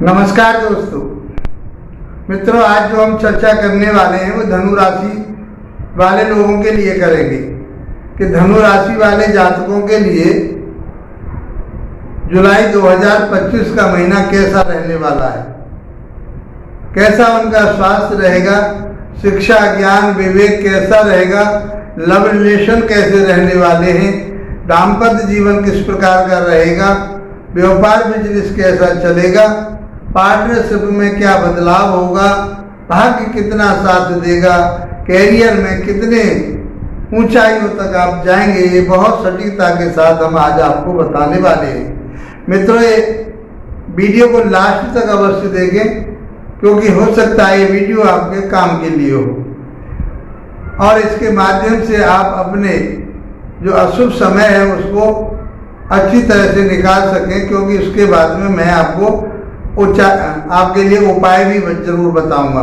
नमस्कार दोस्तों मित्रों, आज जो हम चर्चा करने वाले हैं वो धनु राशि वाले लोगों के लिए करेंगे कि धनु राशि वाले जातकों के लिए जुलाई 2025 का महीना कैसा रहने वाला है, कैसा उनका स्वास्थ्य रहेगा, शिक्षा ज्ञान विवेक कैसा रहेगा, लव रिलेशन कैसे रहने वाले हैं, दाम्पत्य जीवन किस प्रकार का रहेगा, व्यापार बिजनेस कैसा चलेगा, पार्टनरशिप में क्या बदलाव होगा, भाग्य कितना साथ देगा, कैरियर में कितने ऊंचाइयों तक आप जाएंगे, ये बहुत सटीकता के साथ हम आज आपको बताने वाले हैं। मित्रों, ये वीडियो को लास्ट तक अवश्य देखें क्योंकि हो सकता है ये वीडियो आपके काम के लिए हो और इसके माध्यम से आप अपने जो अशुभ समय है उसको अच्छी तरह से निकाल सकें, क्योंकि उसके बाद में मैं आपके लिए उपाय भी जरूर बताऊंगा।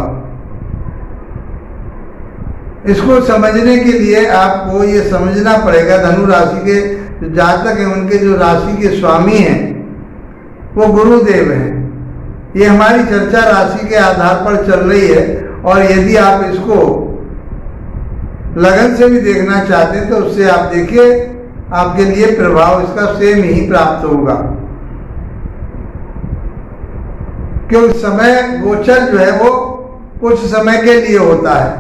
इसको समझने के लिए आपको ये समझना पड़ेगा, धनु राशि के जो जातक हैं उनके जो राशि के स्वामी हैं वो गुरुदेव हैं। ये हमारी चर्चा राशि के आधार पर चल रही है और यदि आप इसको लगन से भी देखना चाहते हैं तो उससे आप देखिए, आपके लिए प्रभाव इसका सेम ही प्राप्त होगा, क्योंकि समय गोचर जो है वो कुछ समय के लिए होता है।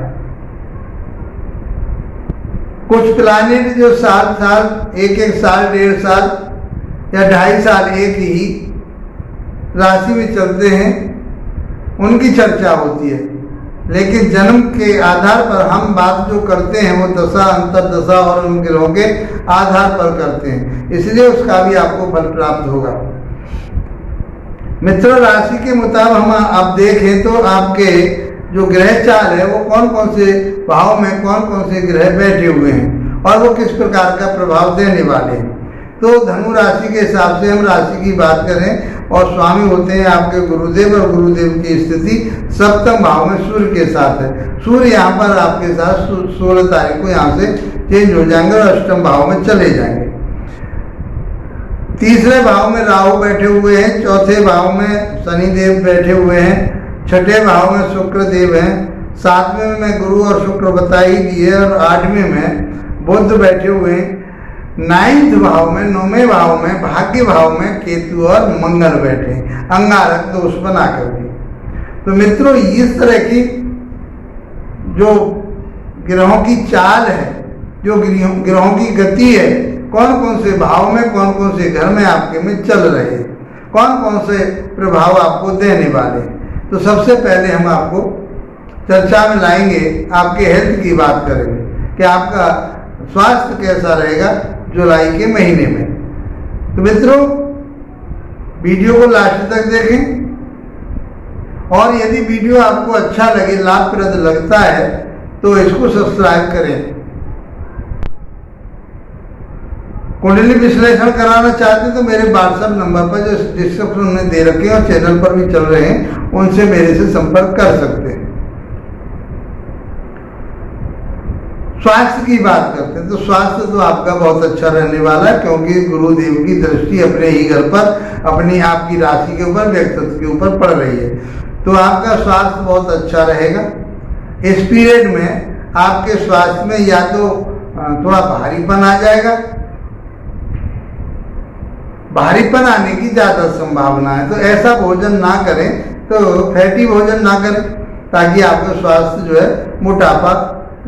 कुछ प्लानेट जो साल एक साल 1.5 साल या 2.5 साल एक ही राशि में चलते हैं, उनकी चर्चा होती है, लेकिन जन्म के आधार पर हम बात जो करते हैं वो दशा अंतरदशा और उन ग्रहों के आधार पर करते हैं, इसलिए उसका भी आपको फल प्राप्त होगा। मित्रों, राशि के मुताबिक हम आप देखें तो आपके जो ग्रह चाल है वो कौन कौन से भाव में कौन कौन से ग्रह बैठे हुए हैं और वो किस प्रकार का प्रभाव देने वाले हैं। तो धनु राशि के हिसाब से हम राशि की बात करें और स्वामी होते हैं आपके गुरुदेव, और गुरुदेव की स्थिति सप्तम भाव में सूर्य के साथ है। सूर्य यहाँ पर आपके साथ 16 तारीख को यहाँ से चेंज हो जाएंगे और अष्टम भाव में चले जाएंगे। तीसरे भाव में राहु बैठे हुए हैं, चौथे भाव में शनि देव बैठे हुए हैं, छठे भाव में शुक्र देव हैं, 7वें में गुरु और शुक्र बता ही दिए, और 8वें में बुध बैठे हुए हैं, 9th भाव में 9वें भाव में भाग्य भाव में केतु और मंगल बैठे हैं, अंगारक दोष बना करके। तो मित्रों, इस तरह की जो ग्रहों की चाल है, जो ग्रहों की गति है, कौन कौन से भाव में कौन कौन से घर में आपके में चल रहे हैं, कौन कौन से प्रभाव आपको देने वाले हैं। तो सबसे पहले हम आपको चर्चा में लाएंगे, आपके हेल्थ की बात करेंगे कि आपका स्वास्थ्य कैसा रहेगा जुलाई के महीने में। तो मित्रों, वीडियो को लास्ट तक देखें और यदि वीडियो आपको अच्छा लगे, लाभप्रद लगता है तो इसको सब्सक्राइब करें। कुंडली विश्लेषण कराना चाहते हैं तो मेरे व्हाट्सएप नंबर पर जो डिस्क्रिप्शन में दे रखे हैं और चैनल पर भी चल रहे हैं, उनसे मेरे से संपर्क कर सकते हैं। स्वास्थ्य की बात करते हैं तो स्वास्थ्य तो आपका बहुत अच्छा रहने वाला है, क्योंकि गुरुदेव की दृष्टि अपने ही घर पर, अपनी आपकी राशि के ऊपर, व्यक्तित्व के ऊपर पड़ रही है, तो आपका स्वास्थ्य बहुत अच्छा रहेगा। इस पीरियड में आपके स्वास्थ्य में या तो थोड़ा भारीपन आ जाएगा, भारीपन आने की ज़्यादा संभावना है, तो ऐसा भोजन ना करें, तो फैटी भोजन ना करें ताकि आपका स्वास्थ्य जो है मोटापा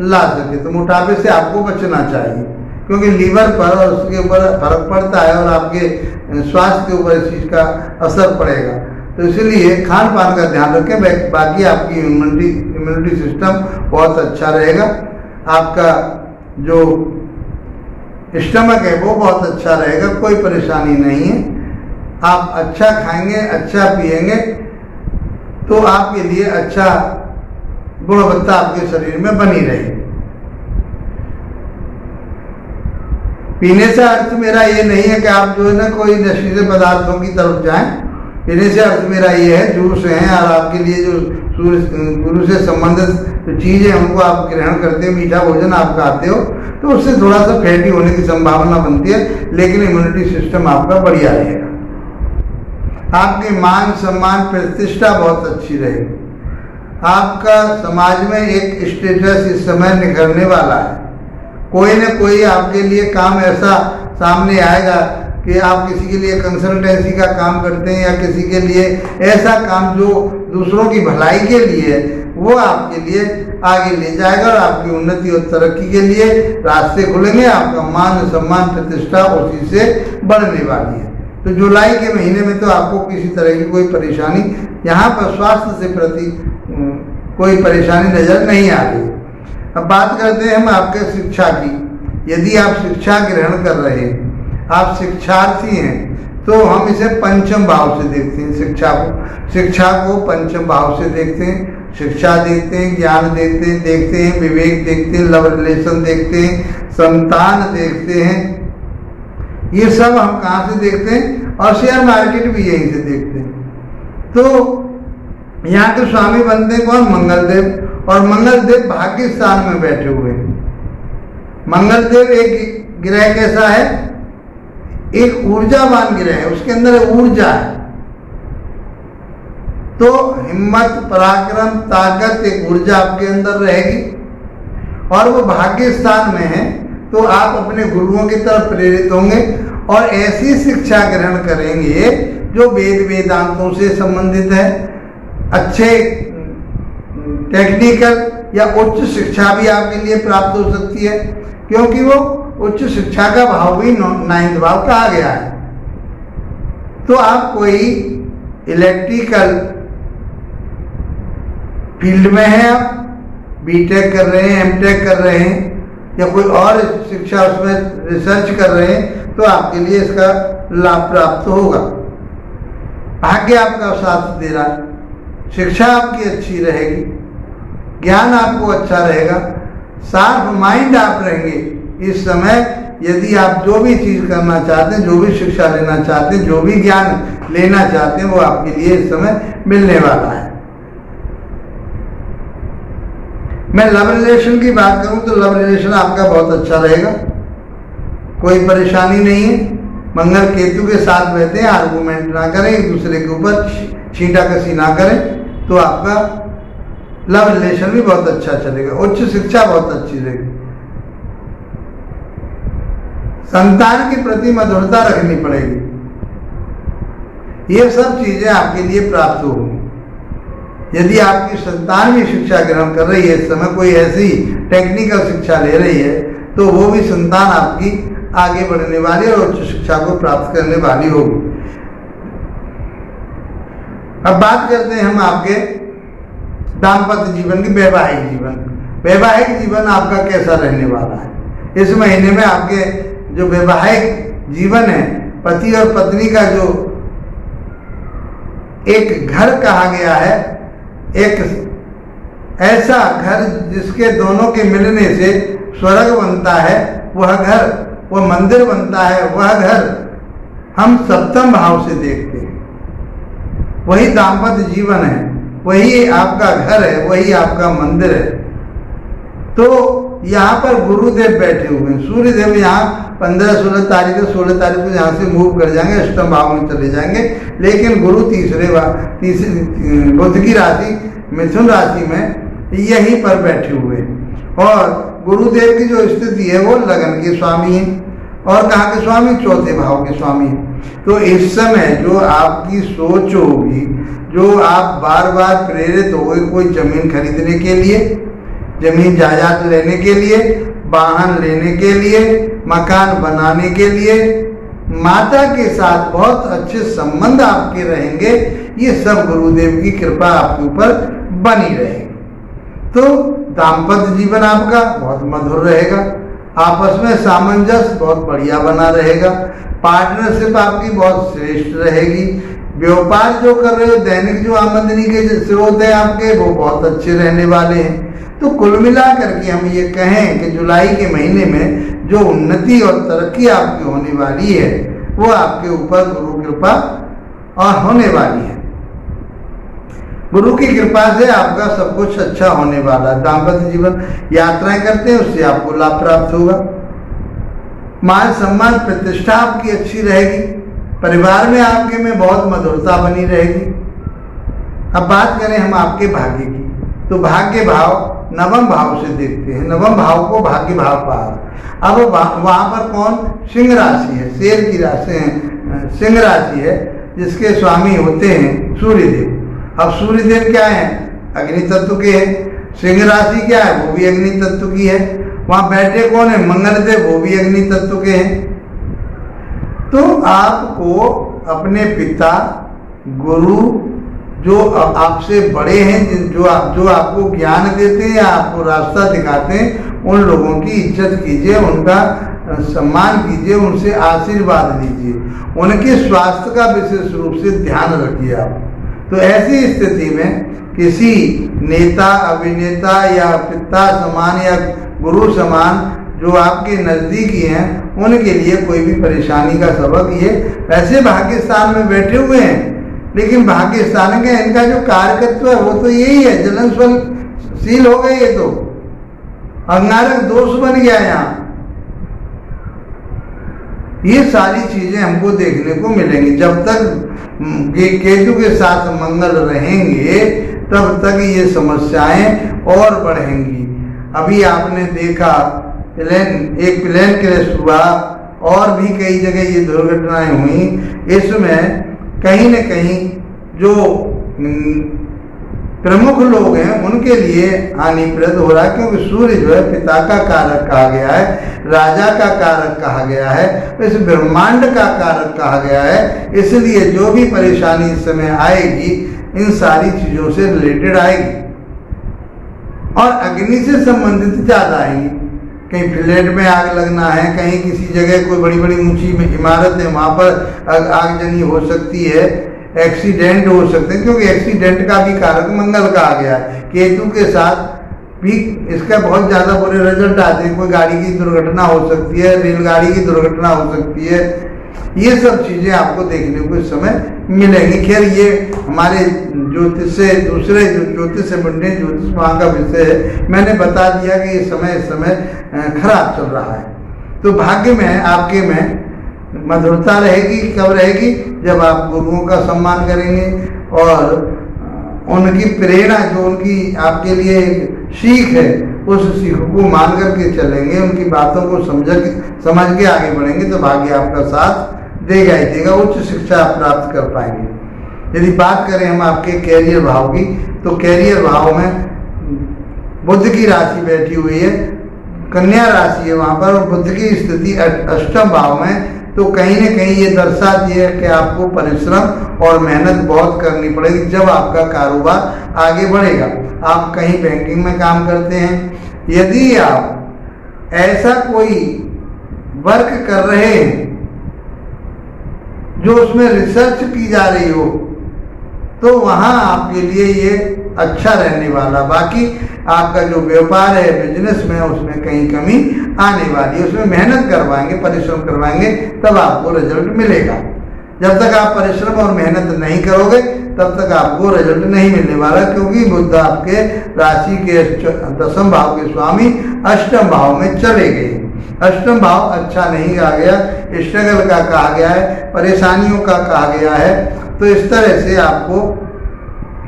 ला सके। तो मोटापे से आपको बचना चाहिए, क्योंकि लीवर पर और उसके ऊपर फर्क पड़ता है और आपके स्वास्थ्य के ऊपर इस चीज़ का असर पड़ेगा। तो इसलिए खान पान का ध्यान रखें, बाकी आपकी इम्यूनिटी सिस्टम बहुत अच्छा रहेगा। आपका जो स्टमक है वो बहुत अच्छा रहेगा, कोई परेशानी नहीं है। आप अच्छा खाएंगे, अच्छा पिएंगे तो आपके लिए अच्छा गुणवत्ता आपके शरीर में बनी रहेगी। पीने से अर्थ मेरा ये नहीं है कि आप जो है ना कोई नशीले पदार्थों की तरफ जाएं। पीने से अर्थ मेरा ये है, जूस हैं और आपके लिए जो गुरु से संबंधित जो चीज़ें उनको आप ग्रहण करते हो, मीठा भोजन आप खाते हो, तो उससे थोड़ा सा फैटी होने की संभावना बनती है, लेकिन इम्यूनिटी सिस्टम आपका बढ़िया रहेगा। आपके मान सम्मान प्रतिष्ठा बहुत अच्छी रहेगी। आपका समाज में एक स्टेटस इस समय निखरने वाला है। कोई न कोई आपके लिए काम ऐसा सामने आएगा कि आप किसी के लिए कंसल्टेंसी का काम करते हैं या किसी के लिए ऐसा काम जो दूसरों की भलाई के लिए है, वो आपके लिए आगे ले जाएगा और आपकी उन्नति और तरक्की के लिए रास्ते खुलेंगे। आपका मान सम्मान प्रतिष्ठा उसी से बढ़ने वाली है। तो जुलाई के महीने में तो आपको किसी तरह की कोई परेशानी, यहाँ पर स्वास्थ्य से प्रति कोई परेशानी नजर नहीं आ रही। अब बात करते हैं हम आपके शिक्षा की। यदि आप शिक्षा ग्रहण कर रहे हैं, आप शिक्षार्थी हैं, तो हम इसे पंचम भाव से देखते हैं। शिक्षा को पंचम भाव से देखते हैं। शिक्षा देखते हैं, ज्ञान देखते हैं, विवेक देखते हैं, लव रिलेशन देखते हैं, संतान देखते हैं। ये सब हम कहाँ से देखते हैं? और शेयर मार्केट भी यहीं से देखते हैं। तो यहाँ के स्वामी बनते हैं कौन? मंगलदेव। और मंगलदेव भाग्य स्थान में बैठे हुए हैं। मंगलदेव एक ग्रह कैसा है? एक ऊर्जावान ग्रह है, उसके अंदर ऊर्जा है। तो हिम्मत, पराक्रम, ताकत, एक ऊर्जा आपके अंदर रहेगी और वो भाग्य स्थान में है। तो आप अपने गुरुओं की तरफ प्रेरित होंगे और ऐसी शिक्षा ग्रहण करेंगे जो वेद वेदांतों से संबंधित है। अच्छे टेक्निकल या उच्च शिक्षा भी आपके लिए प्राप्त हो सकती है, क्योंकि वो उच्च शिक्षा का भाव भी 9th भाव कहा गया है। तो आप कोई इलेक्ट्रिकल फील्ड में हैं, आप बीटेक कर रहे हैं, एमटेक कर रहे हैं या कोई और शिक्षा उसमें रिसर्च कर रहे हैं, तो आपके लिए इसका लाभ प्राप्त होगा। भाग्य आपका साथ दे रहा है, शिक्षा आपकी अच्छी रहेगी, ज्ञान आपको अच्छा रहेगा, शार्प माइंड आप रहेंगे इस समय। यदि आप जो भी चीज करना चाहते हैं, जो भी शिक्षा लेना चाहते हैं, जो भी ज्ञान लेना चाहते हैं, वो आपके लिए इस समय मिलने वाला है। मैं लव रिलेशन की बात करूं तो लव रिलेशन आपका बहुत अच्छा रहेगा, कोई परेशानी नहीं है। मंगल केतु के साथ रहते हैं, आर्गूमेंट ना करें, एक दूसरे के ऊपर छींटाकशी ना करें, तो आपका लव रिलेशन भी बहुत अच्छा चलेगा। उच्च शिक्षा बहुत अच्छी रहेगी। संतान के प्रति मधुरता रखनी पड़ेगी। ये सब चीजें आपके लिए प्राप्त होंगी। यदि आपकी संतान भी शिक्षा ग्रहण कर रही है, इस समय कोई ऐसी टेक्निकल शिक्षा ले रही है, तो वो भी संतान आपकी आगे बढ़ने वाली और उच्च शिक्षा को प्राप्त करने वाली होगी। अब बात करते हैं हम आपके दाम्पत्य जीवन की। वैवाहिक जीवन आपका कैसा रहने वाला है? इस महीने में आपके जो वैवाहिक जीवन है, पति और पत्नी का जो एक घर कहा गया है, एक ऐसा घर जिसके दोनों के मिलने से स्वर्ग बनता है, वह घर, वह मंदिर बनता है, वह घर हम सप्तम भाव से देखते हैं। वही दाम्पत्य जीवन है, वही आपका घर है, वही आपका मंदिर है। तो यहाँ पर गुरुदेव बैठे हुए हैं। सूर्यदेव यहाँ 15-16 तारीख को यहाँ से मूव कर जाएंगे, अष्टम भाव में चले जाएंगे। लेकिन गुरु तीसरी बुध की राशि मिथुन राशि में यहीं पर बैठे हुए हैं। और गुरुदेव की जो स्थिति है वो लगन के स्वामी है। और कहाँ के स्वामी? चौथे भाव के स्वामी है। तो इस समय जो आपकी सोच होगी, जो आप बार बार प्रेरित होगे कोई जमीन खरीदने के लिए, जमीन जायदाद लेने के लिए, वाहन लेने के लिए, मकान बनाने के लिए, माता के साथ बहुत अच्छे संबंध आपके रहेंगे, ये सब गुरुदेव की कृपा आपके ऊपर बनी रहेगी। तो दाम्पत्य जीवन आपका बहुत मधुर रहेगा, आपस में सामंजस्य बहुत बढ़िया बना रहेगा, पार्टनरशिप आपकी बहुत श्रेष्ठ रहेगी। व्यापार जो कर रहे हो, दैनिक जो आमदनी के स्रोत है आपके, वो बहुत अच्छे रहने वाले हैं। तो कुल मिलाकर के हम ये कहें कि जुलाई के महीने में जो उन्नति और तरक्की आपकी होने वाली है, वो आपके ऊपर गुरु कृपा और होने वाली है। गुरु की कृपा से आपका सब कुछ अच्छा होने वाला है। दाम्पत्य जीवन, यात्राएं करते हैं, उससे आपको लाभ प्राप्त होगा। मान सम्मान प्रतिष्ठा आपकी अच्छी रहेगी। परिवार में आपके में बहुत मधुरता बनी रहेगी। अब बात करें हम आपके भाग्य की, तो भाग्य भाव नवम भाव से देखते हैं। नवम भाव को भाग्य भाव कहा। अब वहां पर कौन? सिंह राशि है, शेर की राशि है, सिंह राशि है, जिसके स्वामी होते हैं सूर्यदेव। अब सूर्यदेव क्या है? अग्नि तत्व के हैं। सिंह राशि क्या है? वो भी अग्नि तत्व की है। वहां बैठे कौन है? मंगलदेव, वो भी अग्नि तत्व के हैं। तो आपको अपने पिता, गुरु, जो आपसे बड़े हैं, जो आपको ज्ञान देते हैं या आपको रास्ता दिखाते हैं, उन लोगों की इज्जत कीजिए, उनका सम्मान कीजिए, उनसे आशीर्वाद लीजिए, उनके स्वास्थ्य का विशेष रूप से ध्यान रखिए आप। तो ऐसी स्थिति में किसी नेता, अभिनेता या पिता समान या गुरु समान जो आपके नज़दीकी हैं, उनके लिए कोई भी परेशानी का सबक ये। वैसे भाग्य स्थान में बैठे हुए हैं, लेकिन भाग्य स्थान का इनका जो कार्यकत्व है वो तो यही है, जलनशील हो गए। ये तो अंगारक दोष बन गया यहाँ। ये सारी चीजें हमको देखने को मिलेंगी। जब तक केतु के साथ मंगल रहेंगे तब तक ये समस्याएं और बढ़ेंगी। अभी आपने देखा एक प्लेन क्रैश हुआ और भी कई जगह ये दुर्घटनाएं हुई। इसमें कहीं न कहीं जो प्रमुख लोग हैं उनके लिए हानिप्रद हो रहा है, क्योंकि सूर्य जो है पिता का कारक कहा गया है, राजा का कारक कहा गया है, इस ब्रह्मांड का कारक कहा गया है। इसलिए जो भी परेशानी इस समय आएगी इन सारी चीजों से रिलेटेड आएगी और अग्नि से संबंधित ज्यादा आएंगी। कहीं फ्लैट में आग लगना है, कहीं किसी जगह कोई बड़ी बड़ी ऊंची इमारत है वहां पर आगजनी हो सकती है, एक्सीडेंट हो सकते हैं, क्योंकि एक्सीडेंट का भी कारक मंगल कहा गया है। केतु के साथ भी इसका बहुत ज्यादा बुरे रिजल्ट आते हैं। कोई गाड़ी की दुर्घटना हो सकती है, रेलगाड़ी की दुर्घटना हो सकती है। ये सब चीजें आपको देखने को इस समय मिलेंगी। खैर ये हमारे ज्योतिष से दूसरे जो ज्योतिष से मंडे ज्योतिष वहाँ का विषय है, मैंने बता दिया कि ये समय इस समय खराब चल रहा है। तो भाग्य में आपके में मधुरता रहेगी। कब रहेगी? जब आप गुरुओं का सम्मान करेंगे और उनकी प्रेरणा जो उनकी आपके लिए सीख है उस सीख को मान करके चलेंगे, उनकी बातों को समझ के आगे बढ़ेंगे, तो भाग्य आपका साथ देगा ही देगा। उच्च शिक्षा आप प्राप्त कर पाएंगे। यदि बात करें हम आपके कैरियर भाव की, तो कैरियर भाव में बुध की राशि बैठी हुई है, कन्या राशि है वहां पर, और बुध की स्थिति अष्टम भाव में। तो कहीं न कहीं ये दर्शाती है कि आपको परिश्रम और मेहनत बहुत करनी पड़ेगी जब आपका कारोबार आगे बढ़ेगा। आप कहीं बैंकिंग में काम करते हैं, यदि आप ऐसा कोई वर्क कर रहे हैं जो उसमें रिसर्च की जा रही हो, तो वहां आपके लिए ये अच्छा रहने वाला। बाकी आपका जो व्यापार है, बिजनेस में, उसमें कहीं कमी आने वाली है। उसमें मेहनत करवाएंगे, परिश्रम करवाएंगे, तब आपको रिजल्ट मिलेगा। जब तक आप परिश्रम और मेहनत नहीं करोगे तब तक आपको रिजल्ट नहीं मिलने वाला, क्योंकि बुध आपके राशि के दसम भाव के स्वामी अष्टम भाव में चले गए। अष्टम भाव अच्छा नहीं कहा गया, स्ट्रगल का कहा गया है, परेशानियों का कहा गया है। तो इस तरह से आपको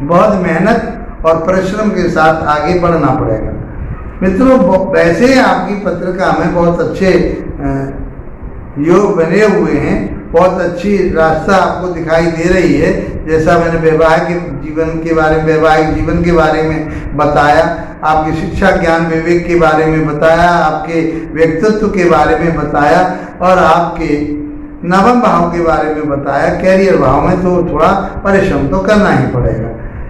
बहुत मेहनत और परिश्रम के साथ आगे बढ़ना पड़ेगा। मित्रों, वैसे आपकी पत्रिका में बहुत अच्छे योग बने हुए हैं, बहुत अच्छी रास्ता आपको दिखाई दे रही है। जैसा मैंने वैवाहिक जीवन के बारे में, वैवाहिक जीवन के बारे में बताया, आपकी शिक्षा ज्ञान विवेक के बारे में बताया, आपके व्यक्तित्व के बारे में बताया और आपके नवम भाव के बारे में बताया। कैरियर भाव में तो थोड़ा परिश्रम तो करना ही पड़ेगा।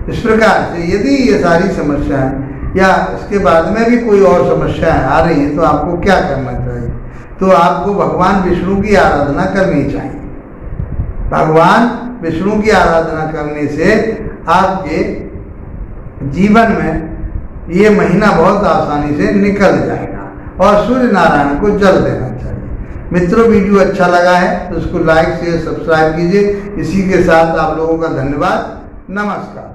इस प्रकार से यदि ये सारी समस्याएं या इसके बाद में भी कोई और समस्याएं आ रही हैं तो आपको क्या करना चाहिए? तो आपको भगवान विष्णु की आराधना करनी चाहिए। भगवान विष्णु की आराधना करने से आपके जीवन में ये महीना बहुत आसानी से निकल जाएगा और सूर्य नारायण को जल देना चाहिए। मित्रों, वीडियो अच्छा लगा है तो उसको लाइक शेयर सब्सक्राइब कीजिए। इसी के साथ आप लोगों का धन्यवाद। नमस्कार।